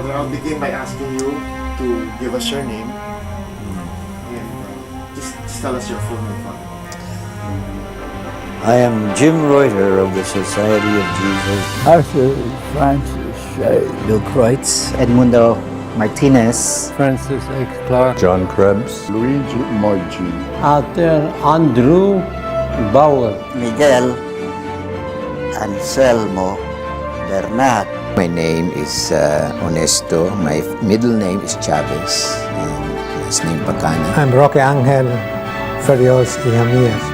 Father, I'll begin by asking you to give us your name. And just tell us your full name, Father. I am Jim Reuter of the Society of Jesus. Arthur Francis Bill Kreutz. Edmundo Martinez. Francis X. Clark, John Krebs, Luigi Moigi, Arthur Andrew Bauer, Miguel Anselmo Bernat. My name is Honesto. My middle name is Chavez. And last name Pagana. I'm Roque Angel Ferrios Iglesias.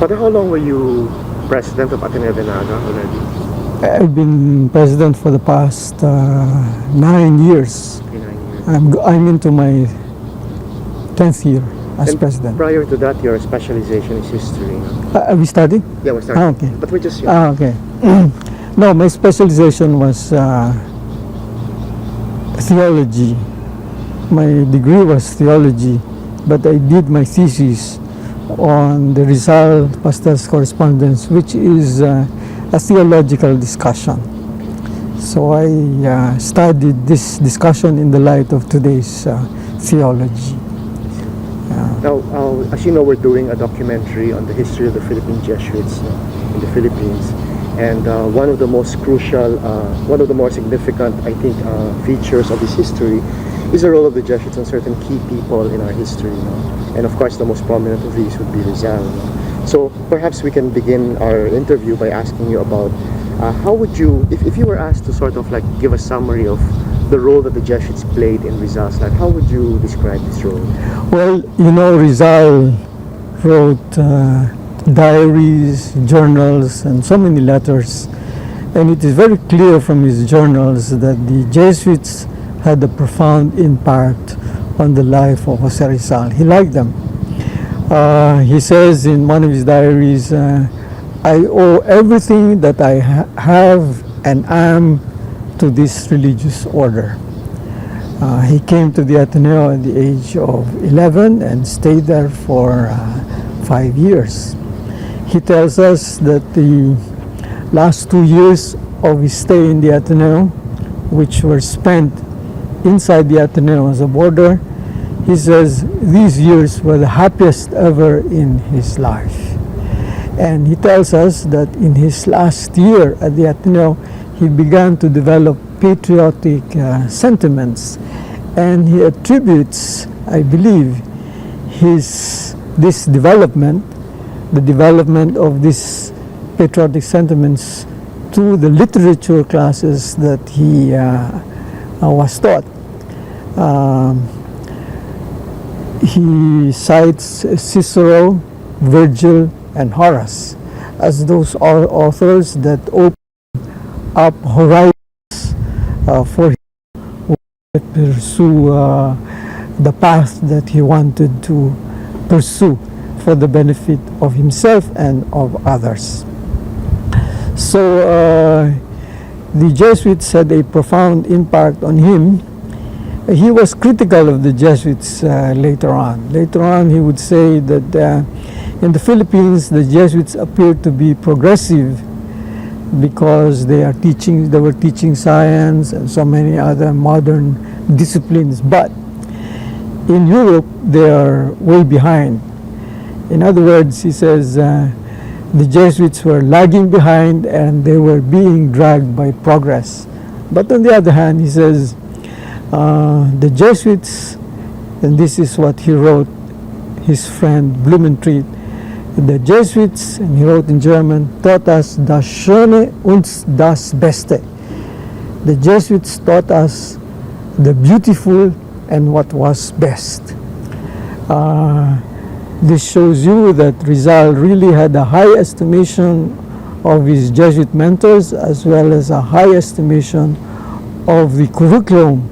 Father, how long were you president of Ateneo de Naga already? I've been president for the past 9 years. 9 years. I'm into my 10th year as And president. prior to that, your specialization is history. Are we starting? Yeah, we're starting. Okay. But we're just Okay. No, my specialization was theology. My degree was theology, but I did my thesis on the Rizal pastor's correspondence, which is a theological discussion. So I studied this discussion in the light of today's theology. Now, as you know, we're doing a documentary on the history of the Philippine Jesuits in the Philippines. And one of the most crucial, one of the more significant, I think, features of this history is the role of the Jesuits on certain key people in our history. And of course, the most prominent of these would be Rizal. So perhaps we can begin our interview by asking you about how would you, if you were asked to sort of like give a summary of the role that the Jesuits played in Rizal's life, how would you describe this role? Well, you know, Rizal wrote diaries, journals, and so many letters. And it is very clear from his journals that the Jesuits had a profound impact on the life of Jose Rizal. He liked them. He says in one of his diaries, I owe everything that I have and am to this religious order. He came to the Ateneo at the age of 11 and stayed there for 5 years. He tells us that the last 2 years of his stay in the Ateneo, which were spent inside the Ateneo as a boarder, he says these years were the happiest ever in his life. And he tells us that in his last year at the Ateneo, he began to develop patriotic sentiments, and he attributes, I believe, this development, the development of these patriotic sentiments, to the literature classes that he was taught. He cites Cicero, Virgil, and Horace as those authors that open up horizons for him to pursue the path that he wanted to pursue for the benefit of himself and of others. So the Jesuits had a profound impact on him. He was critical of the Jesuits later on. Later on, he would say that in the Philippines, the Jesuits appeared to be progressive because they were teaching science and so many other modern disciplines. But in Europe, they are way behind. In other words, he says, the Jesuits were lagging behind and they were being dragged by progress. But on the other hand, he says, the Jesuits, and this is what he wrote his friend Blumentritt, The Jesuits, and he wrote in German, taught us das Schöne und das Beste. The Jesuits taught us the beautiful and what was best. This shows you that Rizal really had a high estimation of his Jesuit mentors, as well as a high estimation of the curriculum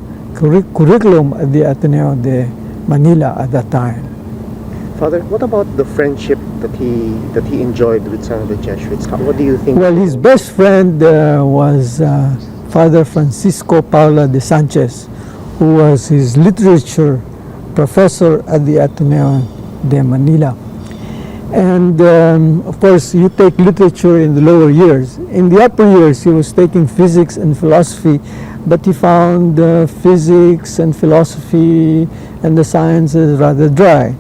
at the Ateneo de Manila at that time. Father, what about the friendship that he enjoyed with some of the Jesuits? What do you think? Well, his best friend was Father Francisco Paula de Sanchez, who was his literature professor at the Ateneo de Manila. And of course, you take literature in the lower years. In the upper years, he was taking physics and philosophy, but he found physics and philosophy and the sciences rather dry.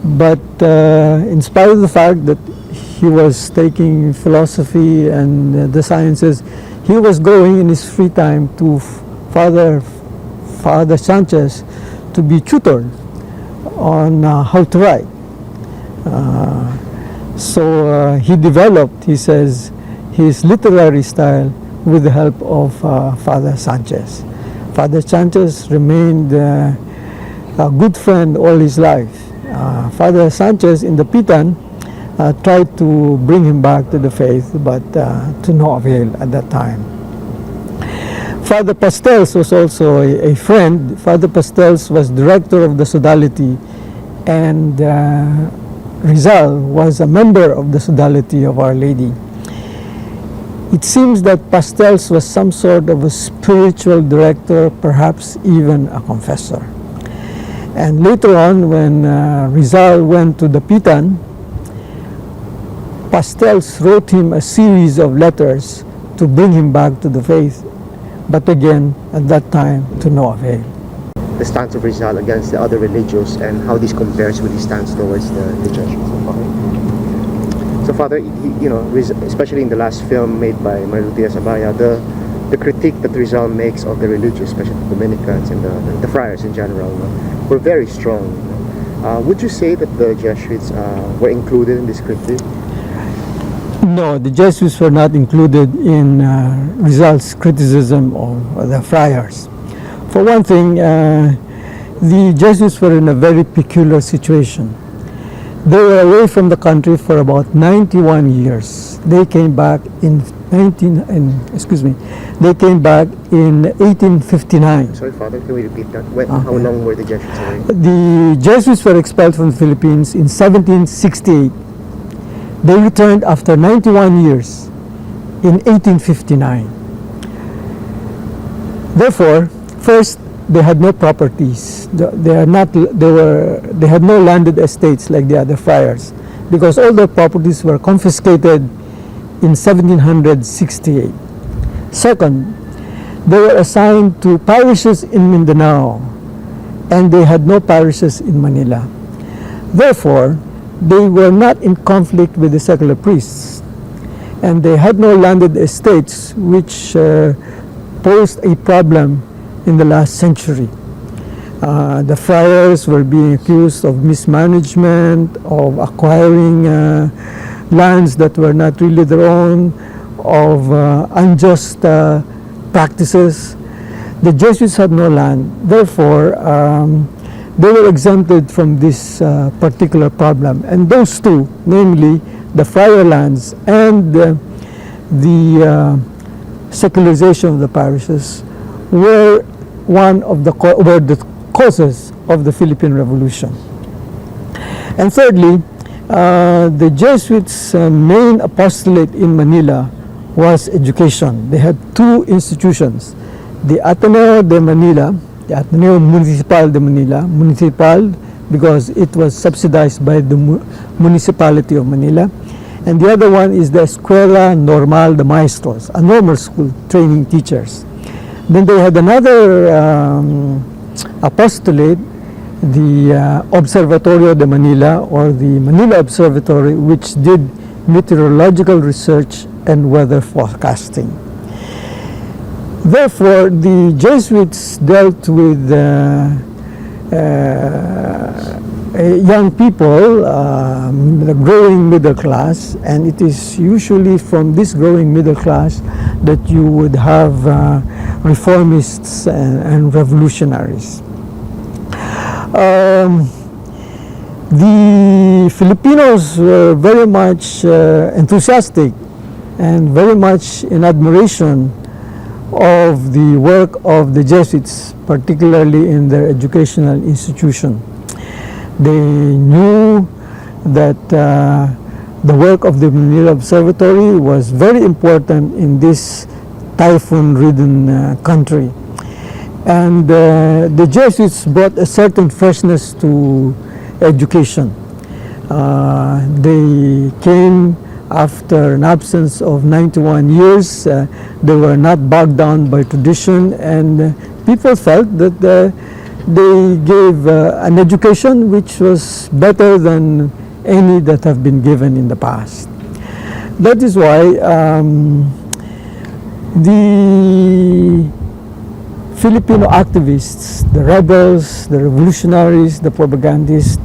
But in spite of the fact that he was taking philosophy and the sciences, he was going in his free time to Father Sanchez to be tutored on how to write. So he developed, he says, his literary style with the help of Father Sanchez. Father Sanchez remained a good friend all his life. Father Sanchez in the Pitan tried to bring him back to the faith, but to no avail at that time. Father Pastels was also a friend. Father Pastels was director of the sodality, and Rizal was a member of the sodality of Our Lady. It seems that Pastels was some sort of a spiritual director, perhaps even a confessor. And later on, when Rizal went to the Pitan, Pastels wrote him a series of letters to bring him back to the faith, but again, at that time, to no avail. The stance of Rizal against the other religious and how this compares with his stance towards the Jesuits. So, Father, especially in the last film made by Marutia Sabaya, the critique that Rizal makes of the religious, especially the Dominicans and the friars in general, were very strong. Would you say that the Jesuits were included in this critique? No, the Jesuits were not included in Rizal's criticism of the friars. For one thing, the Jesuits were in a very peculiar situation. They were away from the country for about 91 years. They came back in 1859. Sorry, Father, can we repeat that? How long were the Jesuits away? The Jesuits were expelled from the Philippines in 1768. They returned after 91 years in 1859. Therefore, first, they had no properties. They had no landed estates like the other friars, because all their properties were confiscated in 1768. Second, they were assigned to parishes in Mindanao, and they had no parishes in Manila. Therefore, they were not in conflict with the secular priests, and they had no landed estates, which posed a problem in the last century. The friars were being accused of mismanagement, of acquiring lands that were not really their own, of unjust practices. The Jesuits had no land. Therefore, they were exempted from this particular problem. And those two, namely the friar lands and the secularization of the parishes, were the causes of the Philippine Revolution. And thirdly, the Jesuits' main apostolate in Manila was education. They had two institutions, the Ateneo de Manila, the Ateneo Municipal de Manila, municipal because it was subsidized by the municipality of Manila, and the other one is the Escuela Normal de Maestros, a normal school training teachers. Then they had another apostolate, the Observatorio de Manila, or the Manila Observatory, which did meteorological research and weather forecasting. Therefore, the Jesuits dealt with young people, the growing middle class, and it is usually from this growing middle class that you would have reformists and revolutionaries. The Filipinos were very much enthusiastic and very much in admiration of the work of the Jesuits, particularly in their educational institution. They knew that the work of the Manila Observatory was very important in this typhoon-ridden country. And the Jesuits brought a certain freshness to education. They came after an absence of 91 years. They were not bogged down by tradition, and people felt that they gave an education which was better than any that have been given in the past. That is why the Filipino activists, the rebels, the revolutionaries, the propagandists,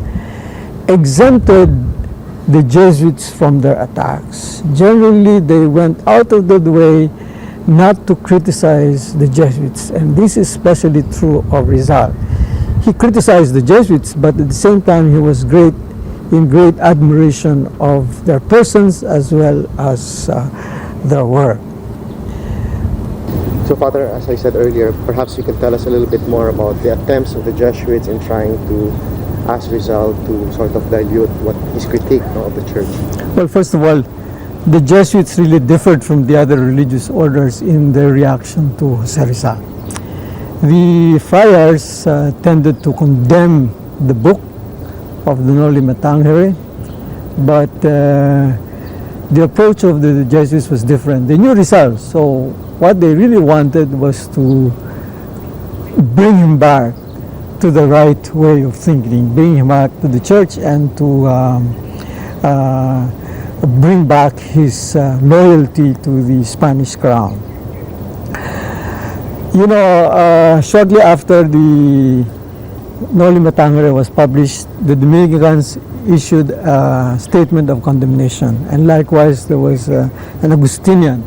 exempted the Jesuits from their attacks. Generally, they went out of the way not to criticize the Jesuits, and this is especially true of Rizal. He criticized the Jesuits, but at the same time he was in great admiration of their persons as well as their work. So, Father, as I said earlier, perhaps you can tell us a little bit more about the attempts of the Jesuits in trying to ask Rizal to sort of dilute what his critique of the church. Well, first of all, the Jesuits really differed from the other religious orders in their reaction to Jose Rizal. The friars tended to condemn the book of the Noli Me Tangere, but the approach of the Jesuits was different. They knew Rizal, so what they really wanted was to bring him back to the right way of thinking, bring him back to the church, and to bring back his loyalty to the Spanish crown. You know, shortly after the Noli Me Tangere was published, the Dominicans issued a statement of condemnation, and likewise there was an Augustinian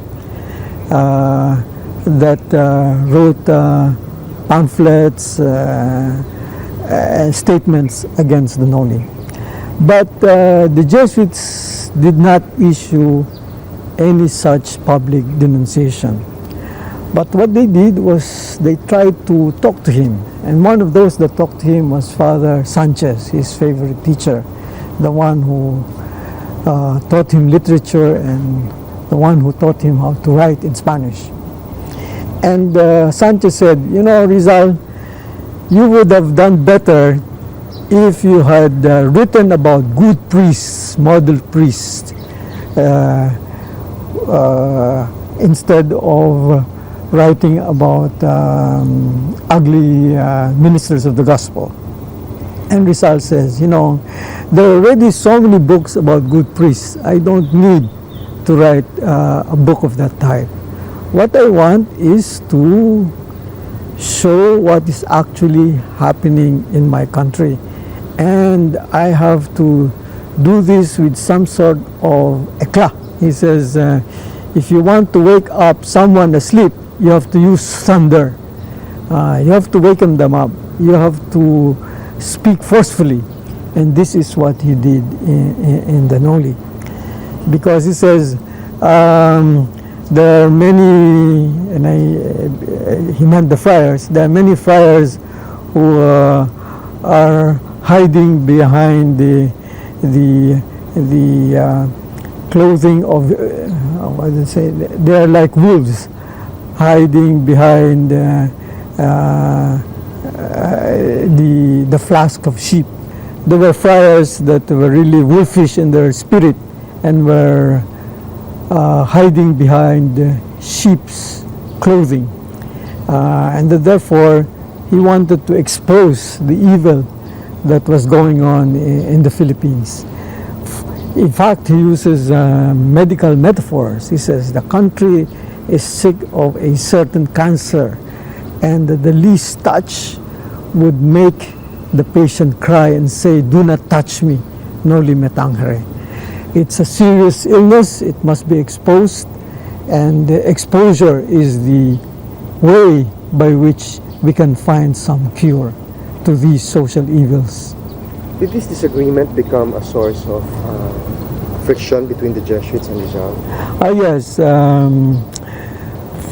that wrote pamphlets and statements against the Noli. But the Jesuits did not issue any such public denunciation. But what they did was they tried to talk to him, and one of those that talked to him was Father Sanchez, his favorite teacher, the one who taught him literature and the one who taught him how to write in Spanish. And Sanchez said, you know, Rizal, you would have done better if you had written about good priests, model priests, instead of writing about ugly ministers of the gospel. And Rizal says, you know, there are already so many books about good priests. I don't need to write a book of that type. What I want is to show what is actually happening in my country. And I have to do this with some sort of eclat. He says, if you want to wake up someone asleep, you have to use thunder. You have to waken them up. You have to speak forcefully. And this is what he did in the Noli. Because he says, there are many, and he meant the friars, there are many friars who are hiding behind the clothing of, what do they say, they are like wolves hiding behind the flask of sheep. There were friars that were really wolfish in their spirit and were hiding behind sheep's clothing, and that therefore he wanted to expose the evil that was going on in the Philippines. In fact, he uses medical metaphors. He says the country is sick of a certain cancer, and the least touch would make the patient cry and say, "Do not touch me, noli me tangere." It's a serious illness, it must be exposed, and the exposure is the way by which we can find some cure to these social evils. Did this disagreement become a source of friction between the Jesuits and Rizal? Yes,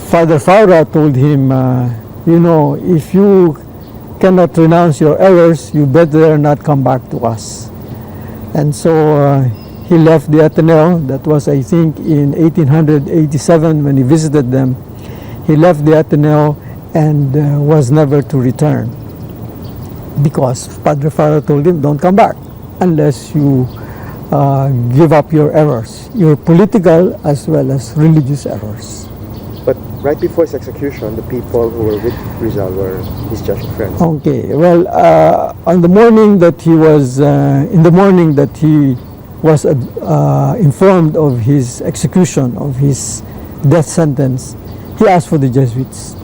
Father Faura told him, if you cannot renounce your errors, you better not come back to us. And so he left the Ateneo. That was, I think, in 1887 when he visited them. He left the Ateneo and was never to return, because Padre Faura told him, don't come back unless you give up your errors, your political as well as religious errors. But right before his execution, the people who were with Rizal were his Jesuit friends. Okay, well, on the morning that he was, in the morning that he was informed of his execution, of his death sentence, he asked for the Jesuits.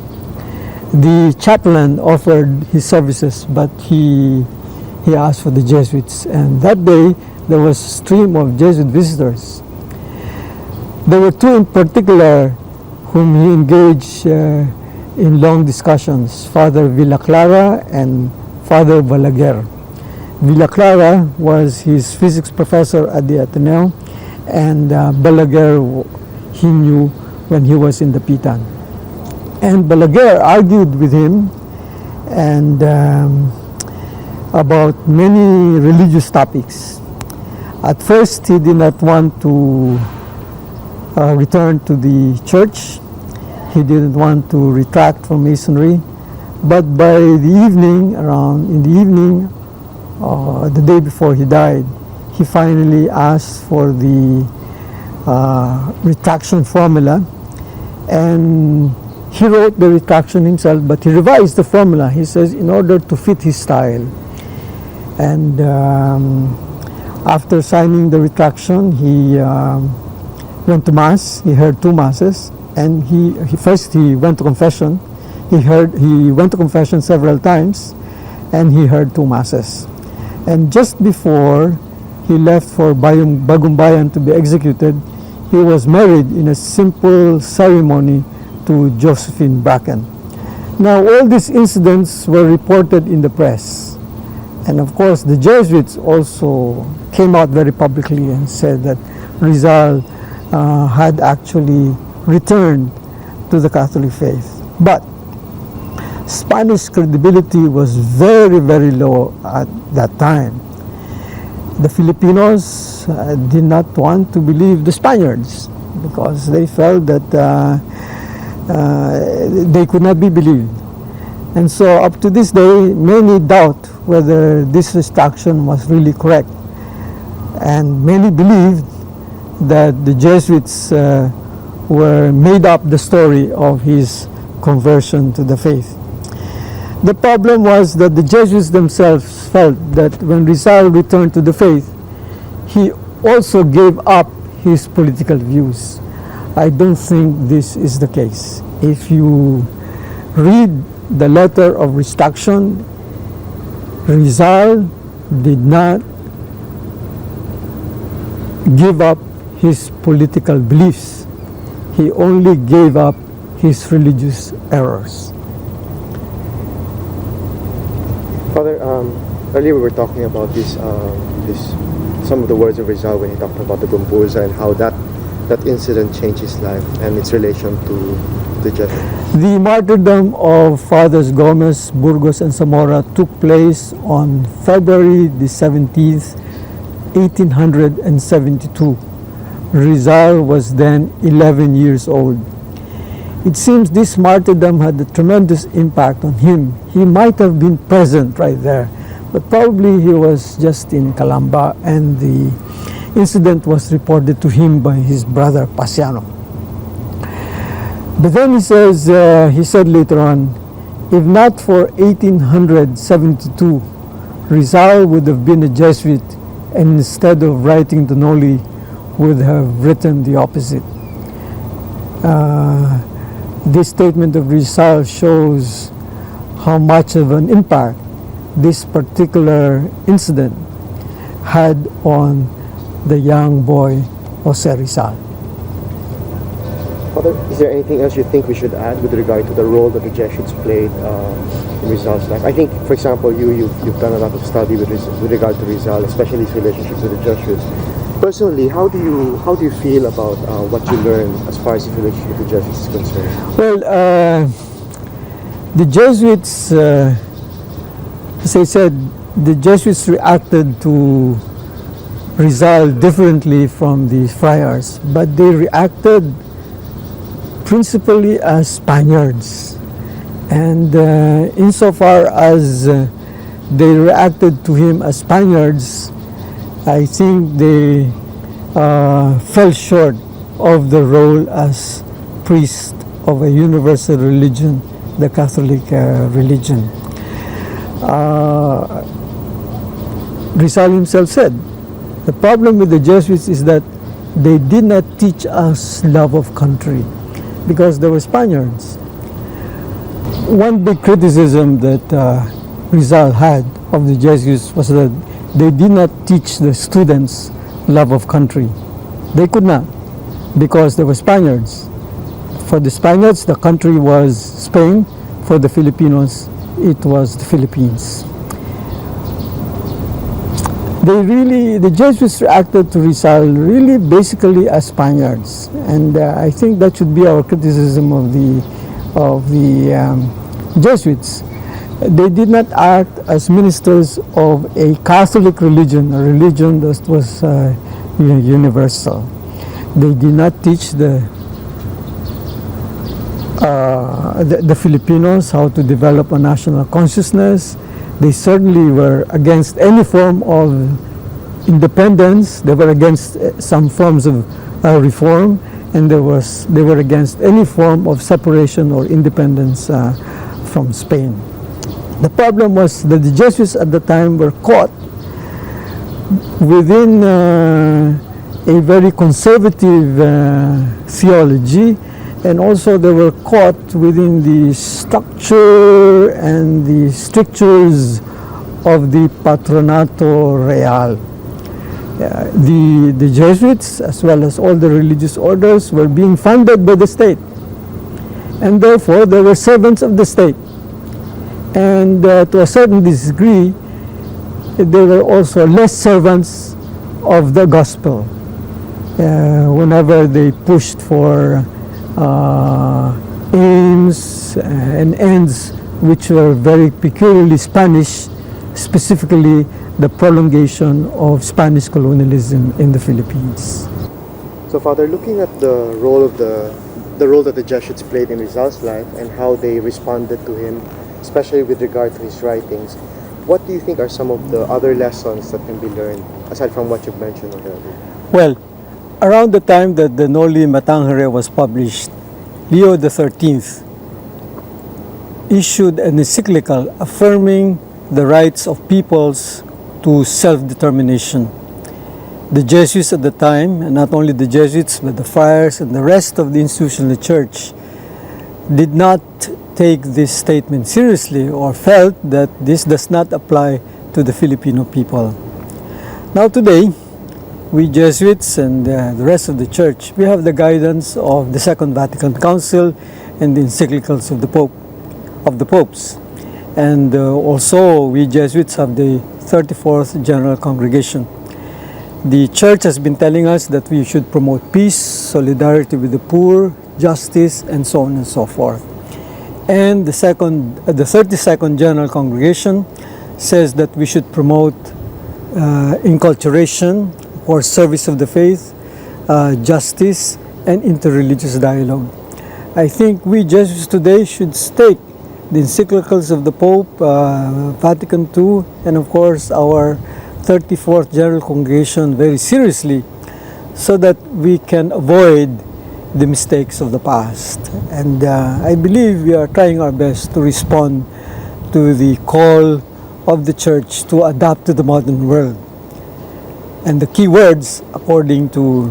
The chaplain offered his services, but he asked for the Jesuits. And that day, there was a stream of Jesuit visitors. There were two in particular whom he engaged in long discussions, Father Villaclara and Father Balaguer. Villaclara was his physics professor at the Ateneo, and Balaguer he knew when he was in the Pitan. And Balaguer argued with him and about many religious topics. At first, he did not want to return to the church. He didn't want to retract from Masonry. But by the evening, the day before he died, he finally asked for the retraction formula, and he wrote the retraction himself, but he revised the formula, he says, in order to fit his style. And after signing the retraction, he went to Mass. He heard two Masses, and he went to confession. He went to confession several times, and he heard two Masses. And just before he left for Bagumbayan to be executed, he was married in a simple ceremony to Josephine Bracken. Now, all these incidents were reported in the press. And of course, the Jesuits also came out very publicly and said that Rizal had actually returned to the Catholic faith. But Spanish credibility was very, very low at that time. The Filipinos did not want to believe the Spaniards because they felt that they could not be believed. And so up to this day, many doubt whether this retraction was really correct. And many believed that the Jesuits were made up the story of his conversion to the faith. The problem was that the Jesuits themselves felt that when Rizal returned to the faith, he also gave up his political views. I don't think this is the case. If you read the letter of retraction, Rizal did not give up his political beliefs. He only gave up his religious errors. Father, earlier we were talking about some of the words of Rizal when he talked about the Gumburza and how that incident changed his life and its relation to the Jesuits. The martyrdom of Fathers Gomez, Burgos, and Zamora took place on February the 17th, 1872. Rizal was then 11 years old. It seems this martyrdom had a tremendous impact on him. He might have been present right there, but probably he was just in Calamba, and the incident was reported to him by his brother Pasiano. But then he said later on, if not for 1872, Rizal would have been a Jesuit, and instead of writing the Noli, would have written the opposite. This statement of Rizal shows how much of an impact this particular incident had on the young boy Jose Rizal. Father, is there anything else you think we should add with regard to the role that the Jesuits played in Rizal's life? I think, for example, you've done a lot of study with regard to Rizal, especially his relationships with the Jesuits. Personally, how do you feel about what you learned as far as his relationship with the Jesuits is concerned? Well, the Jesuits, as I said, the Jesuits reacted to Rizal differently from the friars, but they reacted principally as Spaniards. And insofar as they reacted to him as Spaniards, I think they fell short of the role as priest of a universal religion, the Catholic religion. Rizal himself said, the problem with the Jesuits is that they did not teach us love of country because they were Spaniards. One big criticism that Rizal had of the Jesuits was that they did not teach the students love of country. They could not, because they were Spaniards. For the Spaniards, the country was Spain. For the Filipinos, it was the Philippines. The Jesuits reacted to Rizal really basically as Spaniards, and I think that should be our criticism of the Jesuits. They did not act as ministers of a Catholic religion, a religion that was universal. They did not teach the Filipinos how to develop a national consciousness. They certainly were against any form of independence. They were against some forms of reform, and they were against any form of separation or independence from Spain. The problem was that the Jesuits at the time were caught within a very conservative theology, and also they were caught within the structure and the strictures of the Patronato Real. The Jesuits, as well as all the religious orders, were being funded by the state, and therefore they were servants of the state. And to a certain degree, they were also less servants of the gospel. Whenever they pushed for aims and ends which were very peculiarly Spanish, specifically the prolongation of Spanish colonialism in the Philippines. So, Father, looking at the role that the Jesuits played in Rizal's life and how they responded to him, especially with regard to his writings, what do you think are some of the other lessons that can be learned aside from what you've mentioned already? Well, around the time that the Noli Me Tangere was published, Leo XIII issued an encyclical affirming the rights of peoples to self-determination. The Jesuits at the time, and not only the Jesuits, but the friars and the rest of the institution of the church, did not take this statement seriously or felt that this does not apply to the Filipino people. Now today, we Jesuits and the rest of the church, we have the guidance of the Second Vatican Council and the encyclicals of the popes. And also we Jesuits have the 34th General Congregation. The church has been telling us that we should promote peace, solidarity with the poor, justice, and so on and so forth. And the 32nd General Congregation says that we should promote inculturation or service of the faith, justice, and interreligious dialogue. I think we Jesuits today should take the encyclicals of the Pope, Vatican II, and of course our 34th General Congregation very seriously, so that we can avoid the mistakes of the past. And I believe we are trying our best to respond to the call of the Church to adapt to the modern world. And the key words, according to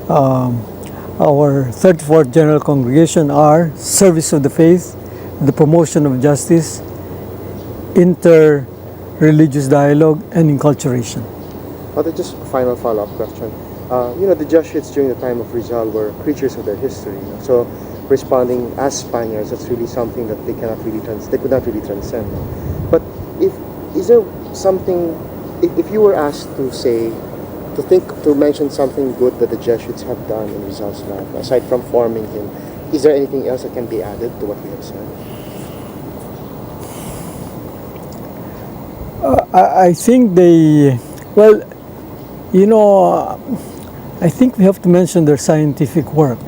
our 34th General Congregation, are service of the faith, the promotion of justice, interreligious religious dialogue, and enculturation. Father, just a final follow-up question. The Jesuits during the time of Rizal were creatures of their history. So responding as Spaniards, that's really something that they could not really transcend. But is there something, if you were asked to mention something good that the Jesuits have done in Rizal's life, aside from forming him, is there anything else that can be added to what we have said? I think I think we have to mention their scientific work.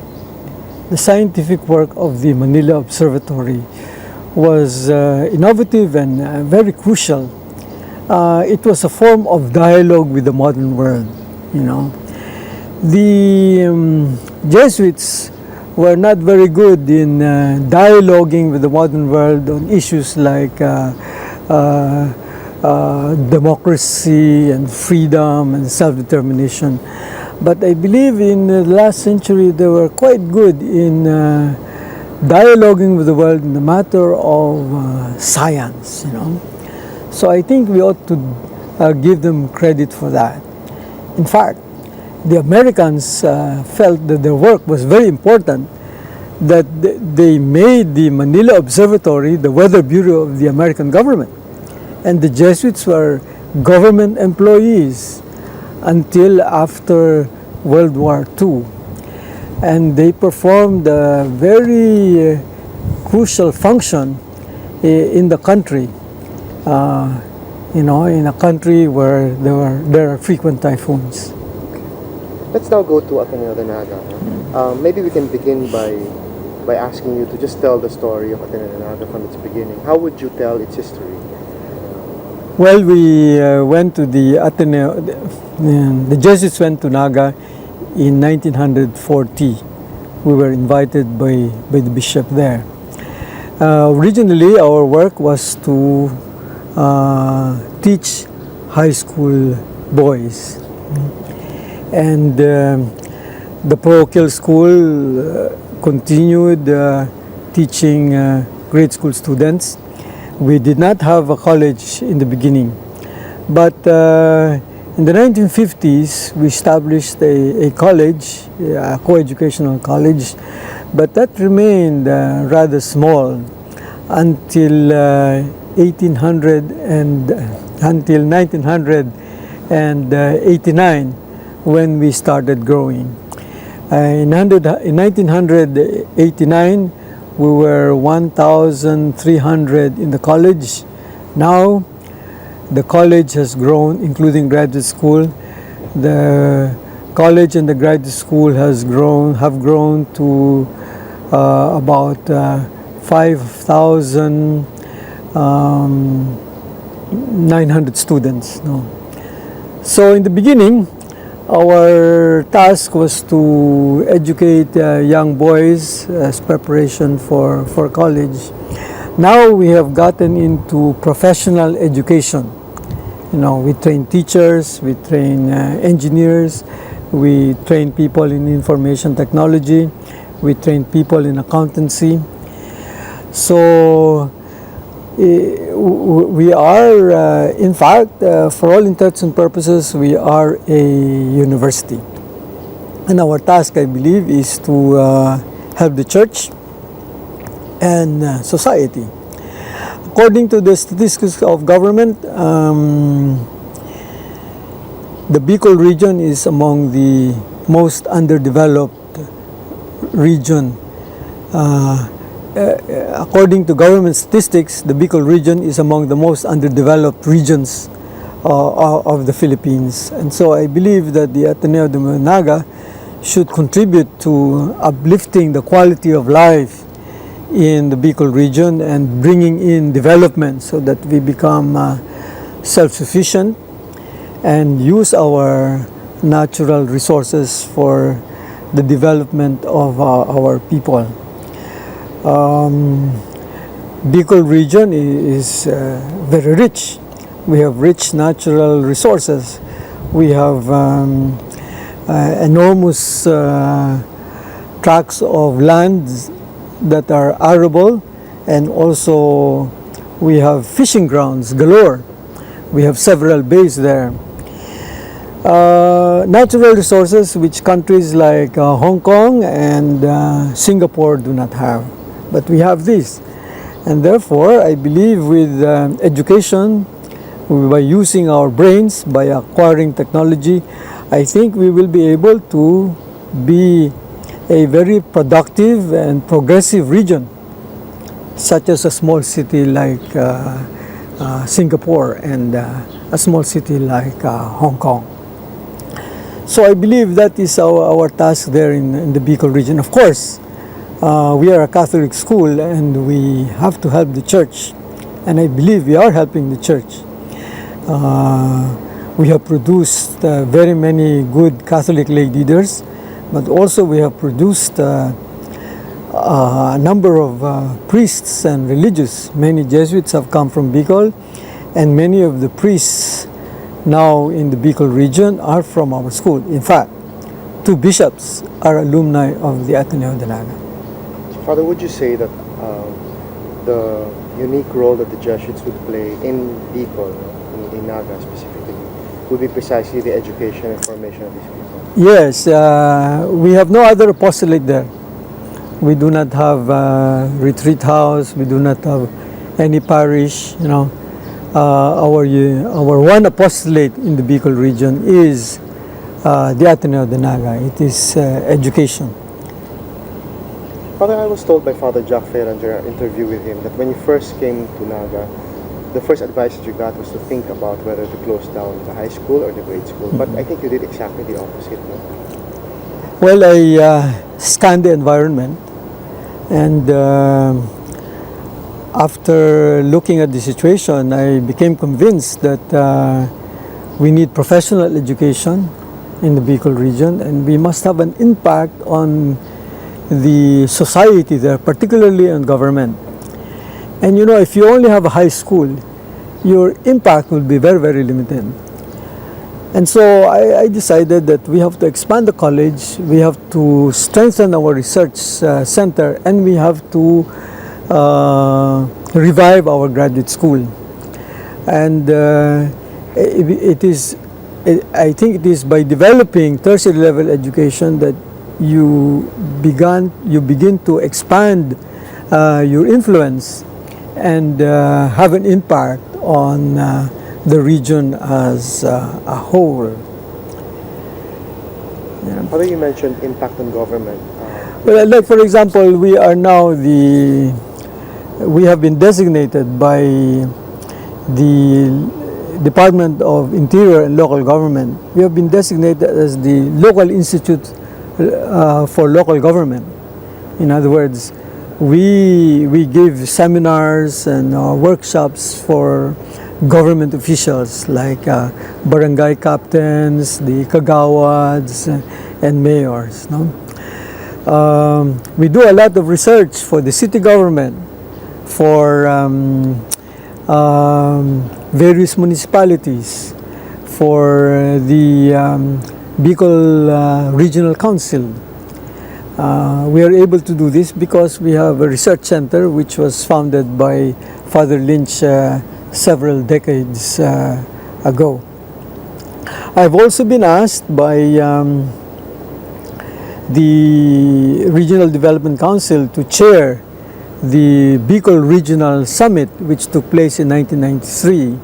The scientific work of the Manila Observatory was innovative and very crucial. It was a form of dialogue with the modern world. The Jesuits were not very good in dialoguing with the modern world on issues like democracy and freedom and self-determination. But I believe in the last century they were quite good in dialoguing with the world in the matter of science. So I think we ought to give them credit for that. In fact, the Americans felt that their work was very important, that they made the Manila Observatory the weather bureau of the American government. And the Jesuits were government employees until after World War II. And they performed a very crucial function in the country, in a country where there are frequent typhoons. Let's now go to Ateneo de Naga. Maybe we can begin by asking you to just tell the story of Ateneo de Naga from its beginning. How would you tell its history? Well, we went to the Ateneo, the Jesuits went to Naga in 1940. We were invited by the bishop there. Originally, our work was to teach high school boys. And the parochial school continued teaching grade school students. We did not have a college in the beginning, but in the 1950s we established a college, a co-educational college, but that remained rather small until 1989 when we started growing. In 1989 we were 1,300 in the college. Now the college has grown, including graduate school. The college and the graduate school have grown to about 5,900 students. So in the beginning, our task was to educate young boys as preparation for college. Now we have gotten into professional education. We train teachers, we train engineers, we train people in information technology, we train people in accountancy. So we are, in fact, for all intents and purposes, we are a university. And our task, I believe, is to help the church and society. According to the statistics of government, the Bicol region is among the most underdeveloped region. According to government statistics, the Bicol region is among the most underdeveloped regions of the Philippines. And so I believe that the Ateneo de Naga should contribute to uplifting the quality of life in the Bicol region and bringing in development so that we become self-sufficient and use our natural resources for the development of our people. Bicol region is very rich. We have rich natural resources. We have enormous tracts of land that are arable, and also we have fishing grounds galore. We have several bays there. Natural resources which countries like Hong Kong and Singapore do not have. But we have this. And therefore, I believe with education, by using our brains, by acquiring technology, I think we will be able to be a very productive and progressive region, such as a small city like Singapore and a small city like Hong Kong. So I believe that is our task there in the Bicol region. Of course, we are a Catholic school and we have to help the church. And I believe we are helping the church. We have produced very many good Catholic lay leaders, but also we have produced a number of priests and religious. Many Jesuits have come from Bicol, and many of the priests now in the Bicol region are from our school. In fact, 2 bishops are alumni of the Ateneo de Naga. Father, would you say that the unique role that the Jesuits would play in Bicol, in Naga specifically, would be precisely the education and formation of these people? Yes, we have no other apostolate there. We do not have a retreat house. We do not have any parish. Our one apostolate in the Bicol region is the Ateneo de Naga. It is education. Father, I was told by Father Jack Ferran during our interview with him that when you first came to Naga, the first advice that you got was to think about whether to close down the high school or the grade school. But I think you did exactly the opposite. No? Well, I scanned the environment, and after looking at the situation, I became convinced that we need professional education in the Bicol region, and we must have an impact on the society there, particularly on government. And if you only have a high school, your impact will be very, very limited. And so I decided that we have to expand the college, we have to strengthen our research center, and we have to revive our graduate school. And I think it is by developing tertiary level education that you begin to expand your influence and have an impact on the region as a whole. Father, you mentioned impact on government. Well, like for example, we have been designated by the Department of Interior and Local Government. We have been designated as the local institute for local government. In other words, we give seminars and workshops for government officials like barangay captains, the kagawads, and mayors. No? We do a lot of research for the city government, for various municipalities, for the Bicol Regional Council. We are able to do this because we have a research center which was founded by Father Lynch several decades ago. I've also been asked by the Regional Development Council to chair the Bicol Regional Summit, which took place in 1993.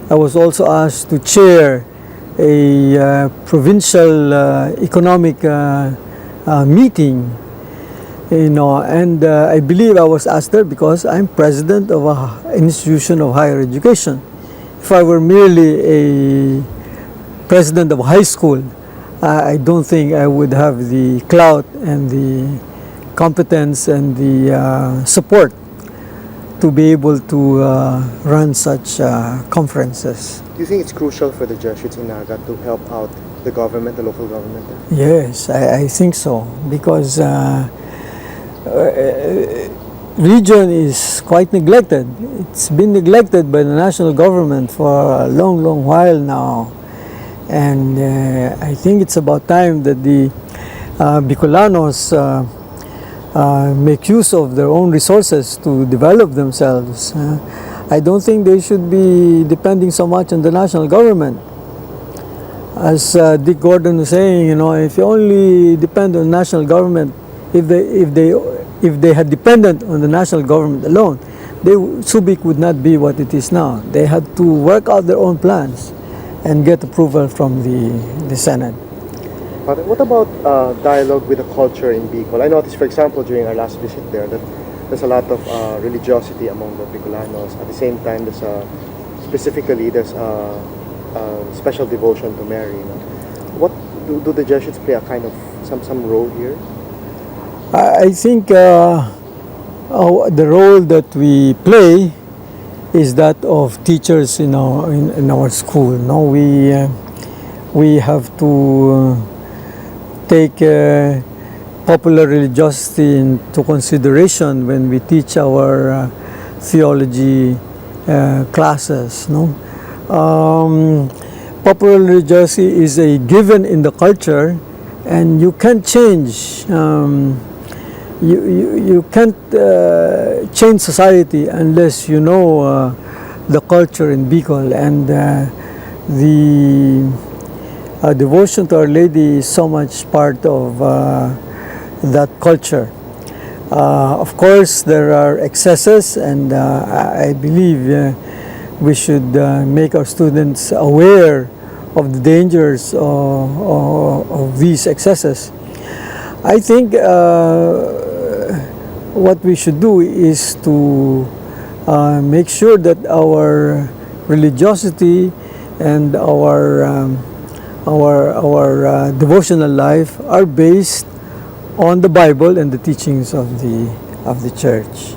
I was also asked to chair a provincial economic meeting, and I believe I was asked there because I'm president of an institution of higher education. If I were merely a president of a high school, I don't think I would have the clout and the competence and the support to be able to run such conferences. Do you think it's crucial for the Jesuits in Naga to help out the government, the local government? Yes, I think so, because region is quite neglected. It's been neglected by the national government for a long, long while now. And I think it's about time that the Bicolanos make use of their own resources to develop themselves. I don't think they should be depending so much on the national government. As Dick Gordon was saying, if you only depend on national government, if they had depended on the national government alone, Subic would not be what it is now. They had to work out their own plans and get approval from the Senate. But what about dialogue with the culture in Bicol? I noticed, for example, during our last visit there, that there's a lot of religiosity among the Bicolanos. At the same time, there's special devotion to Mary. What do the Jesuits play a kind of some role here? I think the role that we play is that of teachers in our school. We have to take popular religiosity into consideration when we teach our theology classes. Popular religiosity is a given in the culture, and you can't change. You can't change society unless you know the culture in Bicol, and the devotion to Our Lady is so much part of that culture. Of course, there are excesses, and I believe we should make our students aware of the dangers of these excesses. I think what we should do is to make sure that our religiosity and our devotional life are based on the Bible and the teachings of the Church.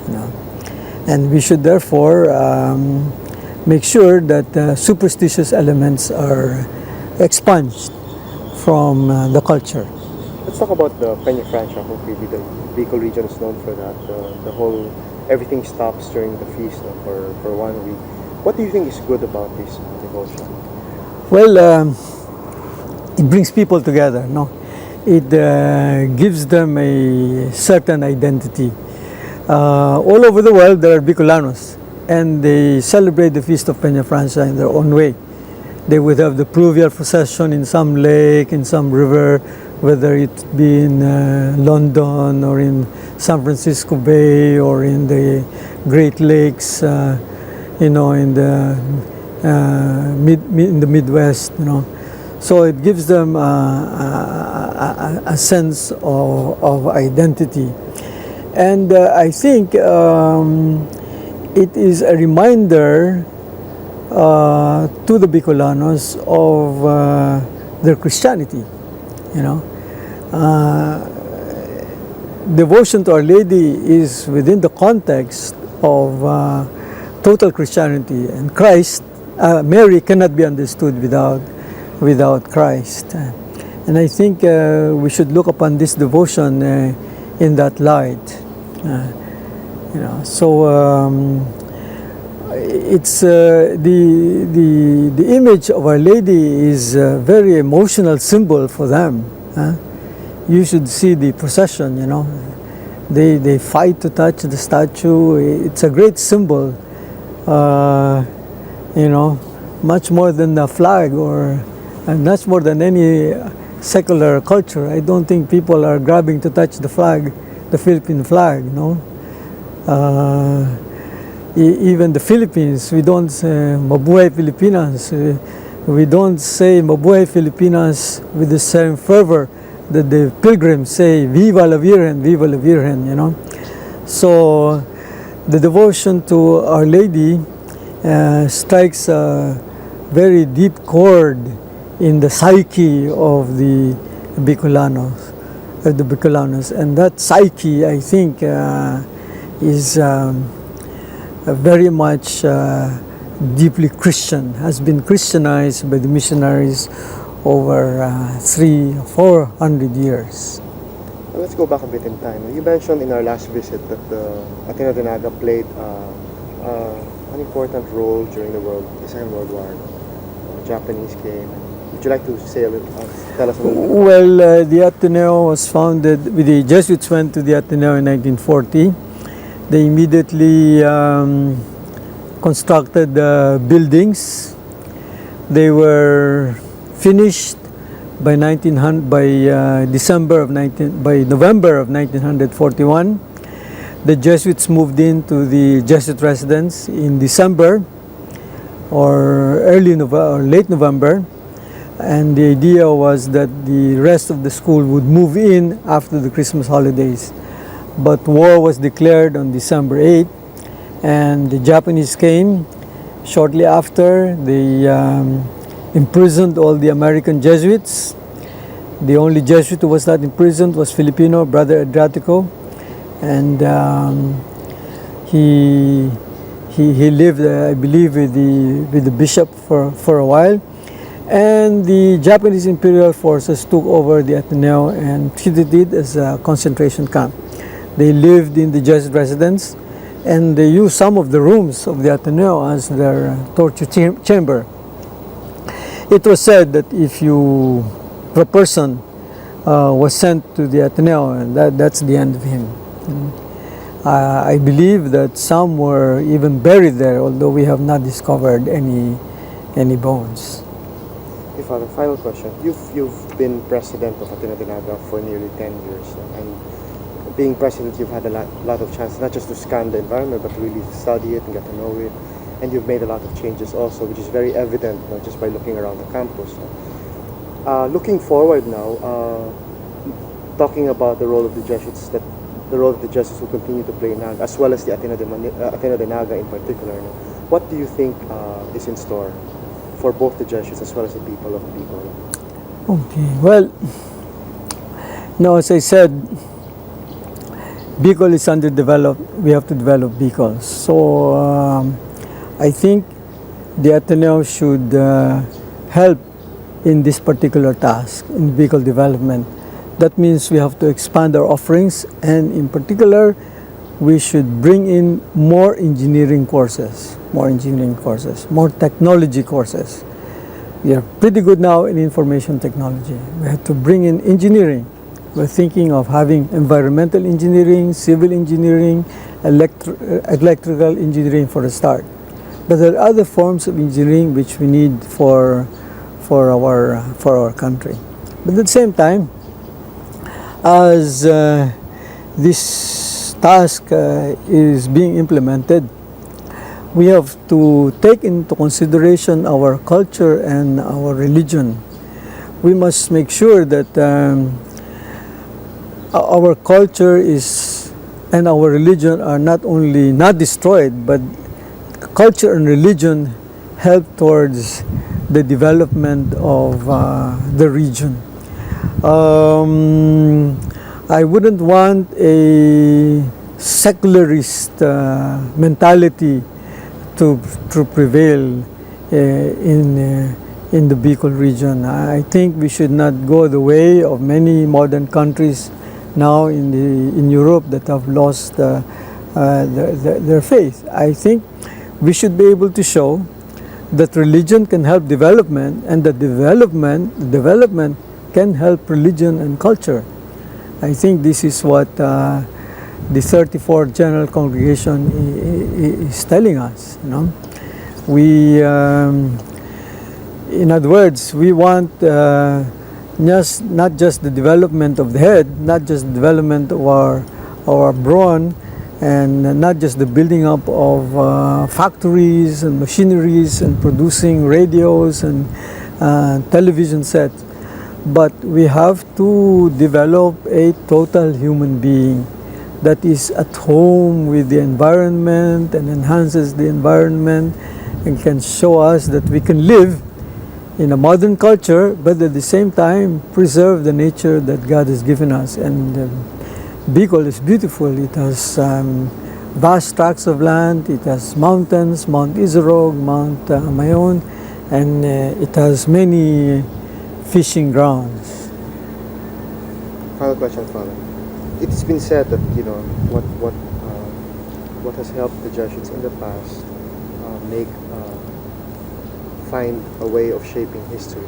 And we should therefore make sure that superstitious elements are expunged from the culture. Let's talk about the Penafrancia. Hopefully, the Bicol region is known for that. The whole everything stops during the feast for 1 week. What do you think is good about this devotion? Well, it brings people together. It gives them a certain identity. All over the world, there are Bicolanos, and they celebrate the feast of Penafrancia in their own way. They would have the pluvial procession in some lake, in some river, whether it be in London or in San Francisco Bay or in the Great Lakes, in the Midwest. So it gives them a sense of identity, and I think it is a reminder to the Bicolanos of their Christianity. Devotion to Our Lady is within the context of total Christianity, and Christ, Mary cannot be understood without Christ. And I think we should look upon this devotion in that light. It's the image of Our Lady is a very emotional symbol for them. You should see the procession. They fight to touch the statue. It's a great symbol. Much more than the flag and much more than any secular culture. I don't think people are grabbing to touch the flag, the Philippine flag. Even the Philippines, we don't say Mabuhay Pilipinas. We don't say Mabuhay Filipinas with the same fervor that the pilgrims say Viva la Virgen, Viva la Virgen. So the devotion to Our Lady strikes a very deep chord in the psyche of the Bicolanos, and that psyche, I think, is very much deeply Christian, has been Christianized by the missionaries over 300-400 years. Well, let's go back a bit in time. You mentioned in our last visit that the Ateneo de Naga played an important role during the Second World War. The Japanese came. Would you like to say tell us a little bit? Well, the Ateneo was founded, the Jesuits went to the Ateneo in 1940. They immediately constructed buildings. They were finished by November of 1941. The Jesuits moved into the Jesuit residence in December or late November, and the idea was that the rest of the school would move in after the Christmas holidays. But war was declared on December 8th, and the Japanese came shortly after. They imprisoned all the American Jesuits. The only Jesuit who was not imprisoned was Filipino, Brother Adriatico, and he lived, I believe, with the bishop for a while. And the Japanese imperial forces took over the Ateneo and treated it as a concentration camp. They lived in the Jesuit residence, and they used some of the rooms of the Ateneo as their torture chamber. It was said that if a person was sent to the Ateneo, and that's the end of him. I believe that some were even buried there, although we have not discovered any bones. Okay, Father, final question. You've been president of Ateneo de Naga for nearly 10 years, and being president, you've had a lot of chances, not just to scan the environment, but to really study it and get to know it. And you've made a lot of changes also, which is very evident just by looking around the campus. Looking forward now, talking about the role of the Jesuits, that the role of the Jesuits will continue to play in Naga, as well as the Ateneo de Naga in particular. What do you think is in store for both the Jesuits as well as the people of Bicol? Okay, well, now as I said, Bicol is underdeveloped. We have to develop Bicol. So I think the Ateneo should help in this particular task, in Bicol development. That means we have to expand our offerings, and in particular, we should bring in more engineering courses, more technology courses. We are pretty good now in information technology. We have to bring in engineering. We're thinking of having environmental engineering, civil engineering, electrical engineering for a start. But there are other forms of engineering which we need for our country. But at the same time, as this task is being implemented, we have to take into consideration our culture and our religion. We must make sure that our culture and our religion are not only not destroyed, but culture and religion help towards the development of the region. I wouldn't want a secularist mentality to prevail in the Bicol region. I think we should not go the way of many modern countries now in Europe that have lost their faith. I think we should be able to show that religion can help development, and that development can help religion and culture. I think this is what the 34th General Congregation is telling us. We, in other words, we want not just the development of the head, not just the development of our brawn, and not just the building up of factories and machineries and producing radios and television sets, but we have to develop a total human being that is at home with the environment and enhances the environment and can show us that we can live in a modern culture, but at the same time preserve the nature that God has given us. And Bicol is beautiful. It has vast tracts of land. It has mountains, Mount Isorog, Mount Mayon, and it has many fishing grounds. Final question, Father. It's been said that what has helped the Jesuits in the past find a way of shaping history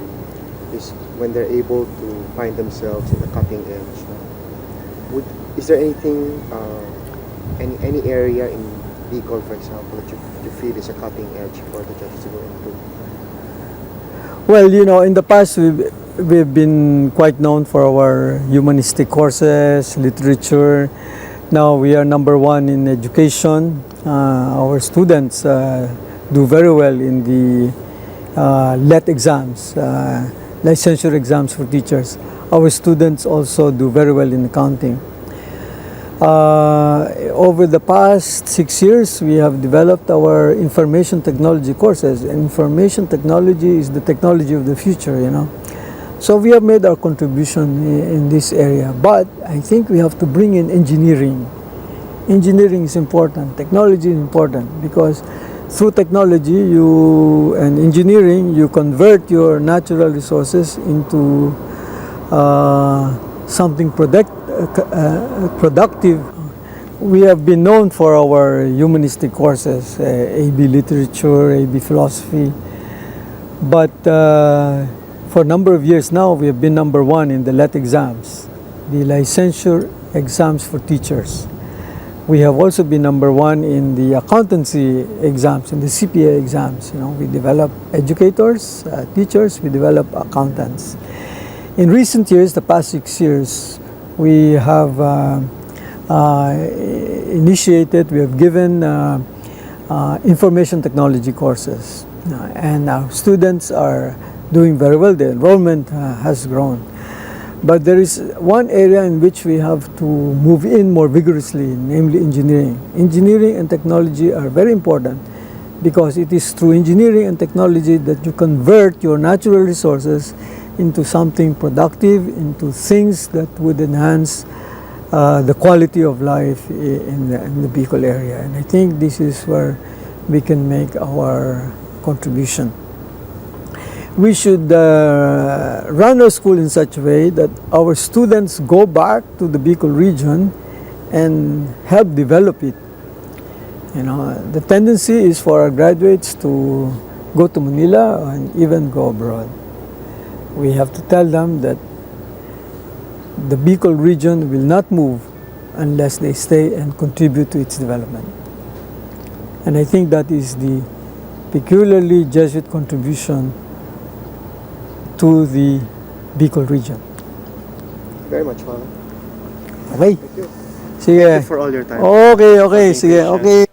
is when they're able to find themselves in the cutting edge. Is there anything, any area in Bicol, for example, that you feel is a cutting edge for the Jesuits to go into? Well, in the past we've been quite known for our humanistic courses, literature. Now we are number one in education. Our students do very well in the LET exams, licensure exams for teachers. Our students also do very well in accounting. Over the past 6 years, we have developed our information technology courses. Information technology is the technology of the future, So we have made our contribution in this area. But I think we have to bring in engineering. Engineering is important. Technology is important because through technology and engineering, you convert your natural resources into something productive. We have been known for our humanistic courses, AB literature, AB philosophy, but for a number of years now we have been number one in the LET exams, the licensure exams for teachers. We have also been number one in the accountancy exams, in the CPA exams. We develop educators, teachers, we develop accountants. In recent years, the past 6 years, we have initiated, we have given information technology courses. And our students are doing very well. The enrollment has grown. But there is one area in which we have to move in more vigorously, namely engineering. Engineering and technology are very important because it is through engineering and technology that you convert your natural resources into something productive, into things that would enhance the quality of life in the Bicol area. And I think this is where we can make our contribution. We should run our school in such a way that our students go back to the Bicol region and help develop it. The tendency is for our graduates to go to Manila and even go abroad. We have to tell them that the Bicol region will not move unless they stay and contribute to its development. And I think that is the peculiarly Jesuit contribution to the Bicol region. Very much, Father. Okay. Thank you. Sige. Thank you for all your time. Okay. Being Sige. patient. Okay.